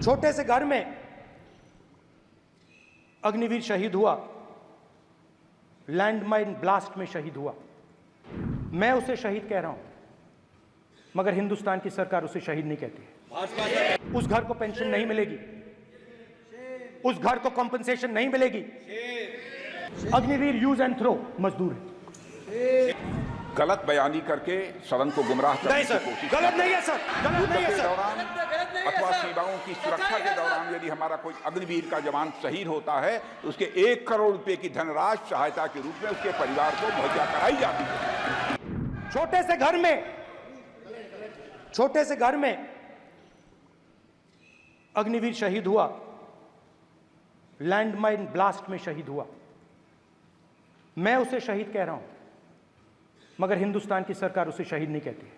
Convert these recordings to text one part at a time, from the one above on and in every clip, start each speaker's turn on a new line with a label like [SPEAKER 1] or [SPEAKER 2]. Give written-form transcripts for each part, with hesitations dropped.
[SPEAKER 1] छोटे से घर में अग्निवीर शहीद हुआ, लैंडमाइन ब्लास्ट में शहीद हुआ। मैं उसे शहीद कह रहा हूं, मगर हिंदुस्तान की सरकार उसे शहीद नहीं कहती है। उस घर को पेंशन नहीं मिलेगी, उस घर को कॉम्पेंसेशन नहीं मिलेगी। अग्निवीर यूज एंड थ्रो मजदूर है।
[SPEAKER 2] गलत बयानी करके सदन को गुमराह करने की कोशिश
[SPEAKER 1] गलत नहीं है सर, गलत नहीं है
[SPEAKER 2] के
[SPEAKER 1] सर।
[SPEAKER 2] दौरान अथवा सीमाओं की सुरक्षा के दौरान यदि हमारा कोई अग्निवीर का जवान शहीद होता है तो उसके 1 करोड़ रुपए की धनराशि सहायता के रूप में उसके परिवार को मुहैया कराई जाती है।
[SPEAKER 1] छोटे से घर में अग्निवीर शहीद हुआ, लैंडमाइन ब्लास्ट में शहीद हुआ। मैं उसे शहीद कह रहा हूं, मगर हिंदुस्तान की सरकार उसे शहीद नहीं कहती है।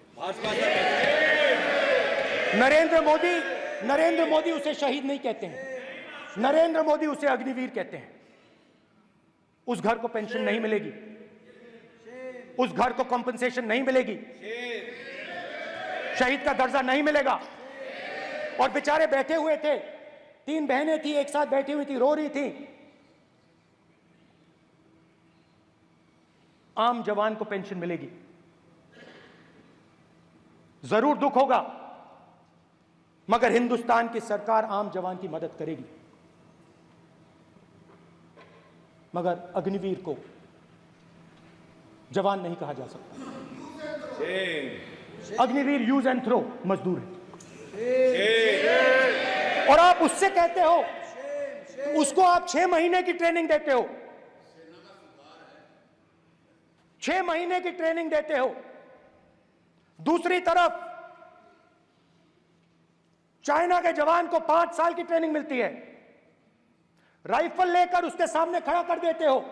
[SPEAKER 1] नरेंद्र मोदी उसे शहीद नहीं कहते हैं। नरेंद्र मोदी उसे अग्निवीर कहते हैं। उस घर को पेंशन नहीं मिलेगी, उस घर को कॉम्पेंसेशन नहीं मिलेगी, शहीद का दर्जा नहीं मिलेगा। और बेचारे बैठे हुए थे, 3 बहनें थी, एक साथ बैठी हुई थी, रो रही थी। आम जवान को पेंशन मिलेगी, जरूर दुख होगा, मगर हिंदुस्तान की सरकार आम जवान की मदद करेगी। मगर अग्निवीर को जवान नहीं कहा जा सकता। अग्निवीर यूज एंड थ्रो मजदूर है। और आप उससे कहते हो, उसको आप 6 महीने की ट्रेनिंग देते हो, 6 महीने की ट्रेनिंग देते हो। दूसरी तरफ चाइना के जवान को 5 साल की ट्रेनिंग मिलती है। राइफल लेकर उसके सामने खड़ा कर देते हो,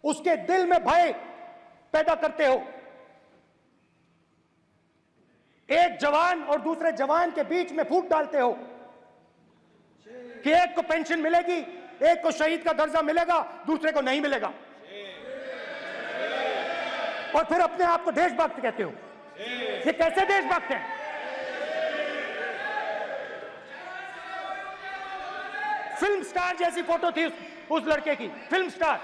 [SPEAKER 1] उसके दिल में भय पैदा करते हो। एक जवान और दूसरे जवान के बीच में फूट डालते हो कि एक को पेंशन मिलेगी, एक को शहीद का दर्जा मिलेगा, दूसरे को नहीं मिलेगा। और फिर अपने आप को देशभक्त कहते हो। ये कैसे देशभक्त हैं? फिल्म स्टार जैसी फोटो थी उस लड़के की, फिल्म स्टार,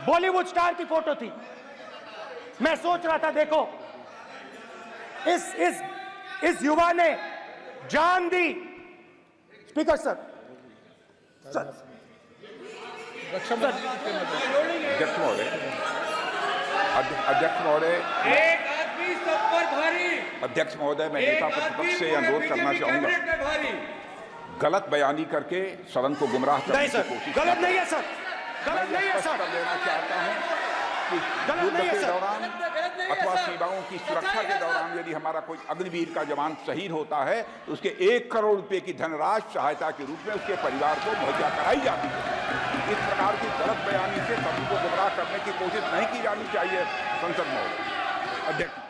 [SPEAKER 1] बॉलीवुड स्टार की फोटो थी। मैं सोच रहा था, देखो इस युवा ने जान दी। स्पीकर सर,
[SPEAKER 2] अध्यक्ष महोदय,
[SPEAKER 3] एक आदमी सब पर भारी।
[SPEAKER 2] अध्यक्ष महोदय, मैं नेता प्रतिपक्ष से अनुरोध करना चाहूंगा, गलत बयानी करके सदन को गुमराह करने की कोशिश
[SPEAKER 1] गलत नहीं है सर, गलत नहीं है सर।
[SPEAKER 2] लेना चाहता हूं कि युद्ध के दौरान अथवा सीमाओं की सुरक्षा के दौरान यदि हमारा कोई अग्निवीर का जवान शहीद होता है तो उसके 1 करोड़ रुपए की धनराशि सहायता के रूप में उसके परिवार को मुहैया कराई जाती है। इस प्रकार की गलत बयानी से सभी को गुमराह करने की कोशिश नहीं की जानी चाहिए। संसद महोदय, अध्यक्ष।